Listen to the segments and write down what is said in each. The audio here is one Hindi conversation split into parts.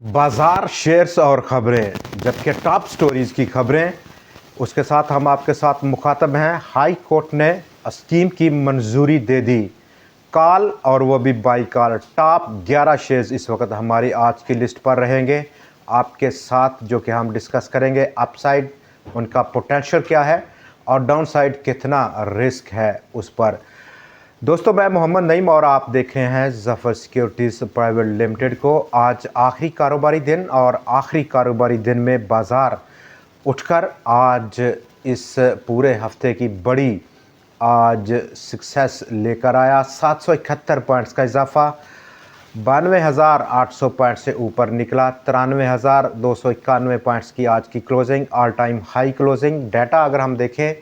बाजार शेयर्स और ख़बरें, जबकि टॉप स्टोरीज़ की खबरें। उसके साथ हम आपके साथ मुखातब हैं। हाई कोर्ट ने स्कीम की मंजूरी दे दी। कॉल और वो भी बाई कॉल। टॉप 11 शेयर्स इस वक्त हमारी आज की लिस्ट पर रहेंगे आपके साथ, जो कि हम डिस्कस करेंगे। अपसाइड उनका पोटेंशियल क्या है और डाउन साइड कितना रिस्क है उस पर। दोस्तों, मैं मोहम्मद नईम और आप देख रहे हैं ज़फ़र सिक्योरिटीज़ प्राइवेट लिमिटेड को। आज आखिरी कारोबारी दिन और आखिरी कारोबारी दिन में बाज़ार उठकर आज इस पूरे हफ्ते की बड़ी आज सक्सेस लेकर आया। 771 पॉइंट्स का इजाफा, 92,800 पॉइंट से ऊपर निकला। 93,291 पॉइंट्स की आज की closing, all time high closing. Data अगर हम देखें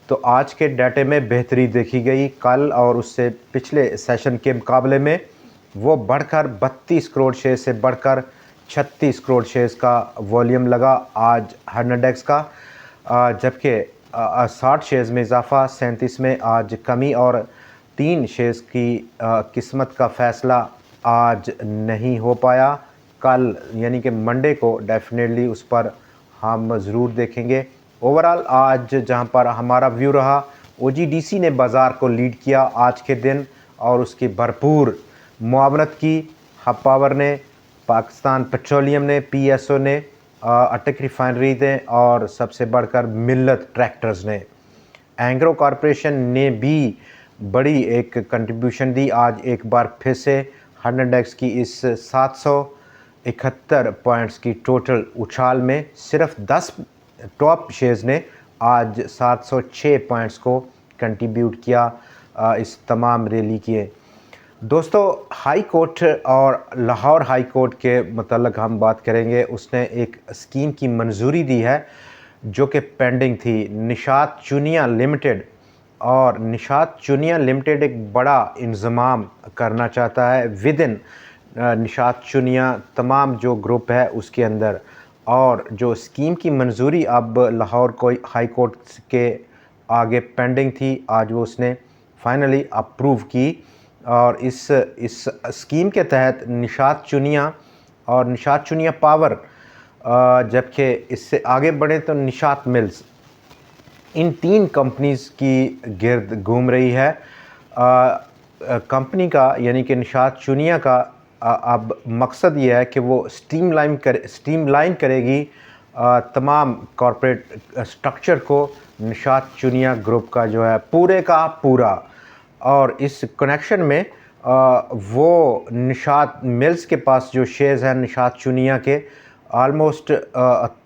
तो आज के डाटे में बेहतरी देखी गई। कल और उससे पिछले सेशन के मुकाबले में वो बढ़कर 32 करोड़ शेयर से बढ़कर 36 करोड़ शेयर्स का वॉल्यूम लगा आज हर्नडेक्स का, जबकि 60 शेयर्स में इजाफा, 37 में आज कमी और 3 शेयर्स की किस्मत का फ़ैसला आज नहीं हो पाया। कल यानी कि मंडे को डेफिनेटली उस पर हम ज़रूर देखेंगे। ओवरऑल आज जहां पर हमारा व्यू रहा, ओजीडीसी ने बाज़ार को लीड किया आज के दिन और उसकी भरपूर मुआवनत की। हब पावर ने, पाकिस्तान पेट्रोलियम ने, पीएसओ ने, अटक रिफाइनरी ने और सबसे बढ़कर मिल्लत ट्रैक्टर्स ने। एंग्रो कॉरपोरेशन ने भी बड़ी एक कंट्रीब्यूशन दी। आज एक बार फिर से हर्नडेक्स की इस 771 पॉइंट्स की टोटल उछाल में सिर्फ 10 टॉप शेयर्स ने आज 706 पॉइंट्स को कंट्रीब्यूट किया इस तमाम रैली के। दोस्तों, हाई कोर्ट और लाहौर हाई कोर्ट के मतलब हम बात करेंगे। उसने एक स्कीम की मंजूरी दी है जो कि पेंडिंग थी। निशात चुनिया लिमिटेड, और निशात चुनिया लिमिटेड एक बड़ा इंतज़ाम करना चाहता है विद इन निशात चुनिया तमाम जो ग्रुप है उसके अंदर। और जो स्कीम की मंजूरी अब लाहौर को हाई कोर्ट के आगे पेंडिंग थी, आज वो उसने फाइनली अप्रूव की। और इस स्कीम के तहत निशात चुनिया और निशात चुनिया पावर, जबकि इससे आगे बढ़े तो निशात मिल्स, इन 3 कंपनीज़ की गिर्द घूम रही है। कंपनी का यानी कि निशात चुनिया का अब मकसद ये है कि वो स्ट्रीमलाइन करेगी तमाम कॉरपोरेट स्ट्रक्चर को। निशात चुनिया ग्रुप का जो है पूरे का पूरा, और इस कनेक्शन में वो निशात मिल्स के पास जो शेयर्स हैं निशात चुनिया के, आलमोस्ट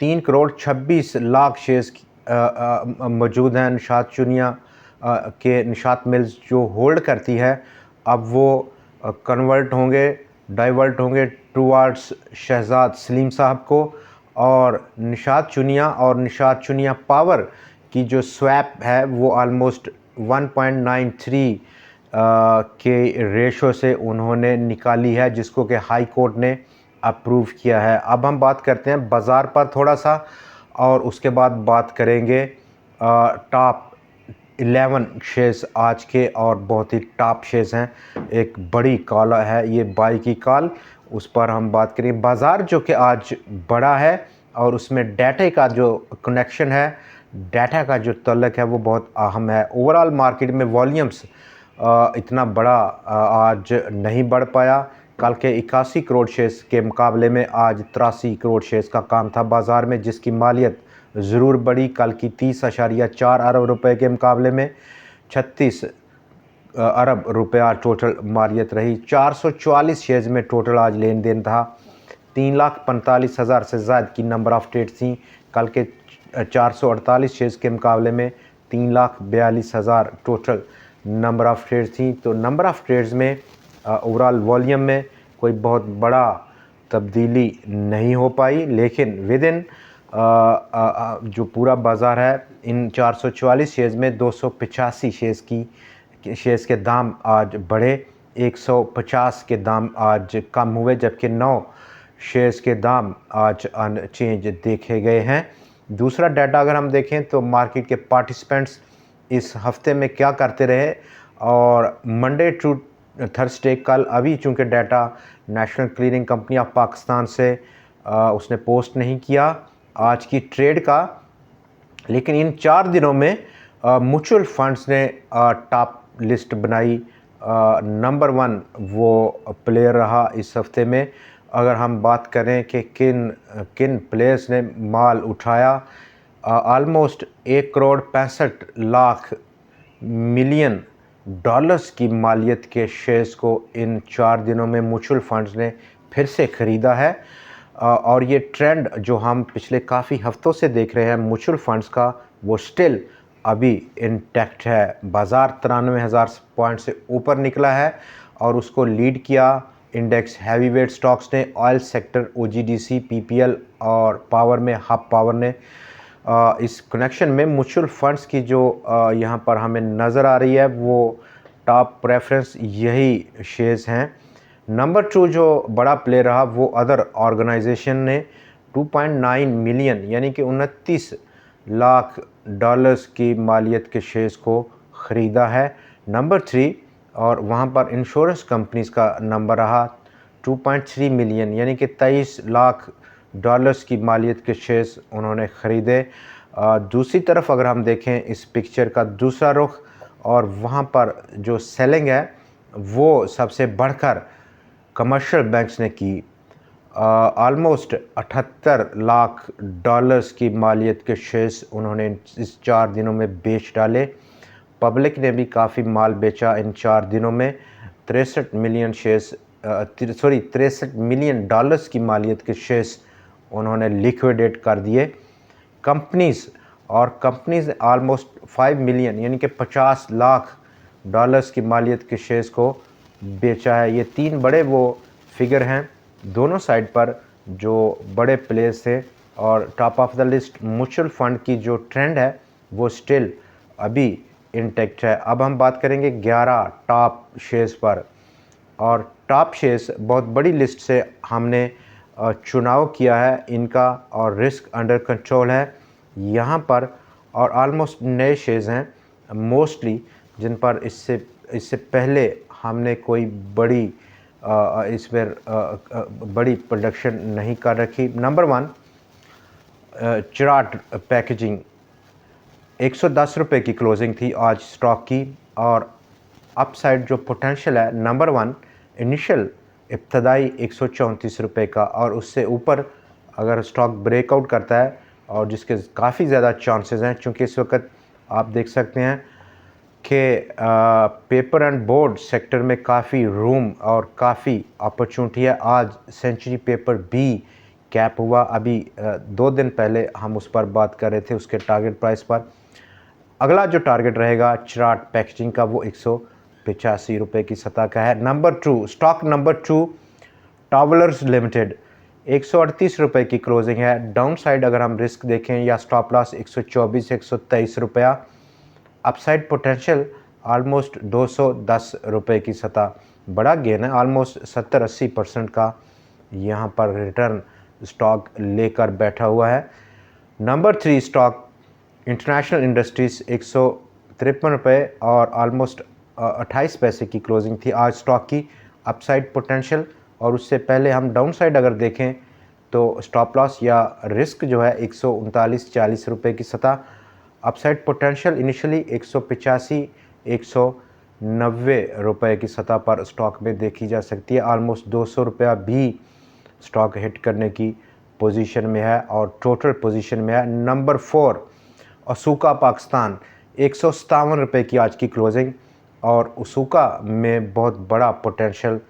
3 करोड़ 26 लाख शेयर्स मौजूद हैं निशात चुनिया के। निशात मिल्स जो होल्ड करती है, अब वो कन्वर्ट होंगे, डाइवर्ट होंगे टूवर्ड्स शहजाद सलीम साहब को। और निशात चुनिया और निशात चुनिया पावर की जो स्वैप है वो आलमोस्ट 1.93 के रेशो से उन्होंने निकाली है, जिसको कि हाई कोर्ट ने अप्रूव किया है। अब हम बात करते हैं बाज़ार पर थोड़ा सा, और उसके बाद बात करेंगे टॉप 11 शेयर्स आज के, और बहुत ही टॉप शेयर्स हैं। एक बड़ी कॉल है ये बाई की कॉल, उस पर हम बात करेंगे। बाज़ार जो कि आज बड़ा है और उसमें डाटा का जो कनेक्शन है, डाटा का जो तल्लक है वो बहुत अहम है। ओवरऑल मार्केट में वॉल्यूम्स इतना बड़ा आज नहीं बढ़ पाया। कल के 81 करोड़ शेयर्स के मुकाबले में आज 83 करोड़ शेयर्स का काम था बाज़ार में, जिसकी मालियत ज़रूर बढ़ी। कल की 30.4 अरब रुपए के मुकाबले में 36 अरब रुपया टोटल मालियत रही। 444 शेयर्स में टोटल आज लेन देन था। 3,45,000 से ज़्यादा की नंबर ऑफ़ ट्रेड थी। कल के 448 शेयर्स के मुकाबले में 3,42,000 टोटल नंबर ऑफ़ ट्रेड्स थी। तो नंबर ऑफ़ ट्रेड्स में ओवरऑल वॉल्यूम में कोई बहुत बड़ा तब्दीली नहीं हो पाई, लेकिन विद इन जो पूरा बाज़ार है, इन 444 शेयर्स में 285 शेयर्स के दाम आज बढ़े, 150 के दाम आज कम हुए, जबकि 9 शेयर्स के दाम आज अनचेंज देखे गए हैं। दूसरा डाटा अगर हम देखें तो मार्केट के पार्टिसिपेंट्स इस हफ्ते में क्या करते रहे, और मंडे टू थर्सडे, कल अभी चूँकि data national clearing company of Pakistan से उसने पोस्ट नहीं किया आज की ट्रेड का, लेकिन इन 4 दिनों में म्यूचुअल फंड्स ने टॉप लिस्ट बनाई। नंबर 1 वो प्लेयर रहा इस हफ्ते में। अगर हम बात करें कि किन किन प्लेयर्स ने माल उठाया, ऑलमोस्ट 1,65 मिलियन डॉलर्स की मालियत के शेयर्स को इन 4 दिनों में म्यूचुअल फंड्स ने फिर से ख़रीदा है। और ये ट्रेंड जो हम पिछले काफ़ी हफ्तों से देख रहे हैं म्यूचुअल फंड्स का, वो स्टिल अभी इंटैक्ट है। बाज़ार 93,000 पॉइंट से ऊपर निकला है और उसको लीड किया इंडेक्स हैवी वेट स्टॉक्स ने। ऑयल सेक्टर OGDC, PPL और पावर में हब पावर ने। इस कनेक्शन में म्यूचुअल फंड्स की जो यहाँ पर हमें नज़र आ रही है वो टॉप प्रेफरेंस यही शेयर्स हैं। नंबर 2 जो बड़ा प्लेयर रहा वो अदर ऑर्गेनाइजेशन ने 2.9 मिलियन यानी कि 29 लाख डॉलर्स की मालियत के शेयर्स को ख़रीदा है। नंबर 3 और वहाँ पर इंश्योरेंस कंपनीज़ का नंबर रहा 2.3 मिलियन यानी कि 23 लाख डॉलर्स की मालियत के शेयर्स उन्होंने ख़रीदे। दूसरी तरफ अगर हम देखें इस पिक्चर का दूसरा रुख, और वहाँ पर जो सेलिंग है वो सबसे बढ़कर कमर्शियल बैंक्स ने की। ऑलमोस्ट 78 लाख डॉलर्स की मालियत के शेयर्स उन्होंने इस 4 दिनों में बेच डाले। पब्लिक ने भी काफ़ी माल बेचा इन 4 दिनों में। 63 मिलियन शेयर्स 63 मिलियन डॉलर्स की मालियत के शेयर्स उन्होंने लिक्विडेट कर दिए। कंपनीज़ ऑलमोस्ट 5 मिलियन यानी कि 50 लाख डॉलर्स की मालियत के शेयर्स को बेचा है। ये 3 बड़े वो फिगर हैं दोनों साइड पर जो बड़े प्लेयर्स थे। और top of the list mutual fund की जो ट्रेंड है वो स्टिल अभी इंटैक्ट है। अब हम बात करेंगे 11 टॉप शेयर्स पर, और टॉप शेयर्स बहुत बड़ी लिस्ट से हमने चुनाव किया है इनका, और रिस्क अंडर कंट्रोल है यहाँ पर। और ऑलमोस्ट नए शेयर्स हैं मोस्टली जिन पर इससे पहले हमने कोई बड़ी इसमें बड़ी प्रोडक्शन नहीं कर रखी। नंबर 1 चिराट पैकेजिंग, 110 रुपये की क्लोजिंग थी आज स्टॉक की, और अपसाइड जो पोटेंशियल है नंबर 1 इनिशियल इब्तदाई 134 रुपये का, और उससे ऊपर अगर स्टॉक ब्रेकआउट करता है, और जिसके काफ़ी ज़्यादा चांसेस हैं क्योंकि इस वक्त आप देख सकते हैं कि पेपर एंड बोर्ड सेक्टर में काफ़ी रूम और काफ़ी अपॉर्चुनिटी है। आज सेंचुरी पेपर भी कैप हुआ, अभी 2 दिन पहले हम उस पर बात कर रहे थे उसके टारगेट प्राइस पर। अगला जो टारगेट रहेगा चिराट पैकेजिंग का वो 185 रुपये की सतह का है। स्टॉक नंबर 2 टावलर्स लिमिटेड, 138 रुपये की क्लोजिंग है। डाउन साइड अगर हम रिस्क देखें या स्टॉप लॉस 124 123 रुपया। अपसाइड पोटेंशियल ऑलमोस्ट 210 रुपये की सतह, बड़ा गेन है, ऑलमोस्ट 70-80% का यहाँ पर रिटर्न स्टॉक लेकर बैठा हुआ है। नंबर 3 स्टॉक इंटरनेशनल इंडस्ट्रीज़, 153 रुपये और ऑलमोस्ट 28 पैसे की क्लोजिंग थी आज स्टॉक की। अपसाइड पोटेंशियल, और उससे पहले हम डाउन साइड अगर देखें तो स्टॉप लॉस या रिस्क जो है 139-40 रुपये की सतह। अपसाइड पोटेंशियल इनिशियली 185 190 रुपये की सतह पर स्टॉक में देखी जा सकती है। ऑलमोस्ट 200 रुपया भी स्टॉक हिट करने की पोजीशन में है और टोटल पोजीशन में है। नंबर 4 असूका पाकिस्तान, 157 रुपये की आज की क्लोजिंग, और असूका में बहुत बड़ा पोटेंशियल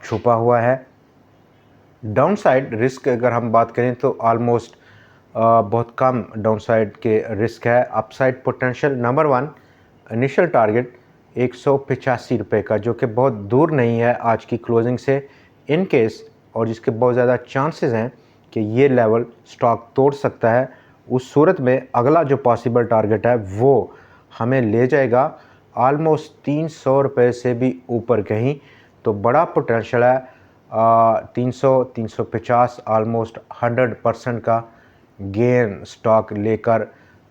छुपा हुआ है। डाउन साइड रिस्क अगर हम बात करें तो ऑलमोस्ट बहुत कम डाउन साइड के रिस्क है। Upside potential number 1 initial target 185 रुपये का, जो कि बहुत दूर नहीं है आज की क्लोजिंग से। इन केस, और जिसके बहुत ज़्यादा चांसेस हैं कि ये लेवल स्टॉक तोड़ सकता है, उस सूरत में अगला जो पॉसिबल टारगेट है वो हमें ले जाएगा ऑलमोस्ट 300 रुपये से भी ऊपर कहीं। तो बड़ा पोटेंशियल है 300-350, ऑलमोस्ट 100% का गेन स्टॉक लेकर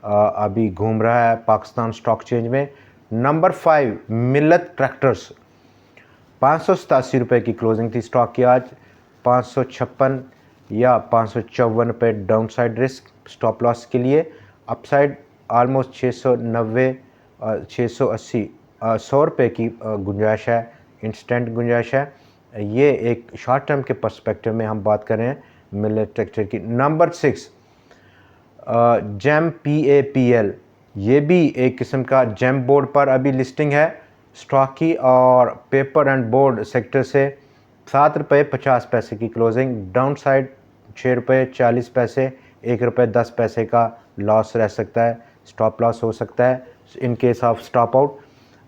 अभी घूम रहा है पाकिस्तान स्टॉक चेंज में। नंबर 5 मिल्लत ट्रैक्टर्स, ₹587 की क्लोजिंग थी स्टॉक की आज। 556 या 554 रुपये down side risk stop loss के लिए। अपसाइड ऑलमोस्ट 690 680 100 रुपये की गुंजाइश है, इंस्टेंट गुंजाइश है। ये एक शॉर्ट टर्म के पर्सपेक्टिव में हम बात कर रहे हैं मिलेट टेक्सटाइल की। नंबर 6 जेम PAPL, ये भी एक किस्म का जेम बोर्ड पर अभी लिस्टिंग है स्टॉक की, और पेपर एंड बोर्ड सेक्टर से ₹7.50 की क्लोजिंग। डाउन साइड ₹6.40, ₹1.10 का लॉस रह सकता है, स्टॉप लॉस हो सकता है in case of stop out.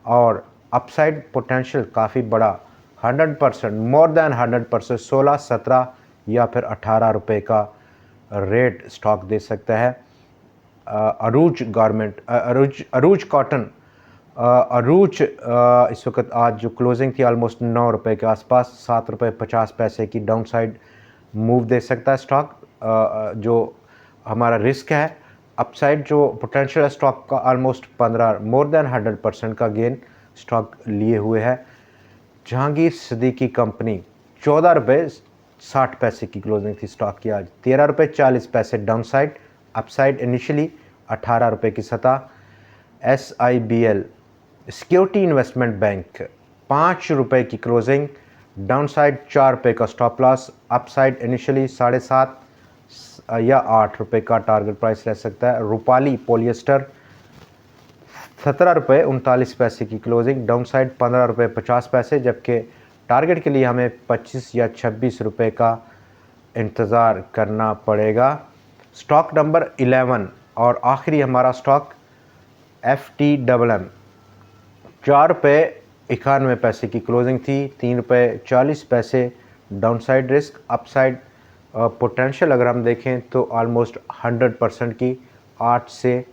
और अपसाइड पोटेंशियल काफ़ी बड़ा, 100%, मोर देन 100%, 16, 17 या फिर ₹18 का रेट स्टॉक दे सकता है। अरूज गारमेंट, अरूज कॉटन, अरूज इस वक्त आज जो क्लोजिंग थी ऑलमोस्ट ₹9 के आसपास, ₹7.50 की डाउन साइड मूव दे सकता है स्टॉक। जो हमारा रिस्क है, अपसाइड जो पोटेंशियल है स्टॉक का ऑलमोस्ट 15, मोर देन 100% का गेन स्टॉक लिए हुए है। जहांगीर सदीकी कंपनी, ₹14.60 की क्लोजिंग थी स्टॉक की आज। ₹13.40 डाउन साइड, अपसाइड इनिशियली ₹18 की सतह। SIBL सिक्योरिटी इन्वेस्टमेंट बैंक, ₹5 की क्लोजिंग, डाउन साइड ₹4 का स्टॉप लॉस, अपसाइड इनिशियली 7.5 या ₹8 का टारगेट प्राइस रह सकता है। रूपाली पॉलिएस्टर, ₹17.39 की क्लोजिंग, डाउन साइड ₹15.50, जबकि टारगेट के लिए हमें 25 या ₹26 का इंतज़ार करना पड़ेगा। स्टॉक नंबर 11 और आखिरी हमारा स्टॉक FTMM, ₹4.91 की क्लोजिंग थी, ₹3.40 down side risk. Upside potential अगर हम देखें तो ऑलमोस्ट 100% की, ₹8 से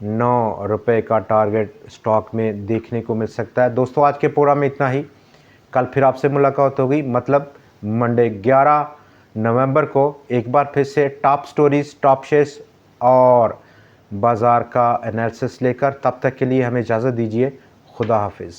₹9 का टारगेट स्टॉक में देखने को मिल सकता है। दोस्तों आज के प्रोग्राम में इतना ही। कल फिर आपसे मुलाकात होगी, मतलब मंडे 11 नवंबर को। एक बार फिर से टॉप स्टोरीज, टॉप शेयर्स और बाज़ार का एनालिसिस लेकर। तब तक के लिए हमें इजाज़त दीजिए। खुदा हाफिज़।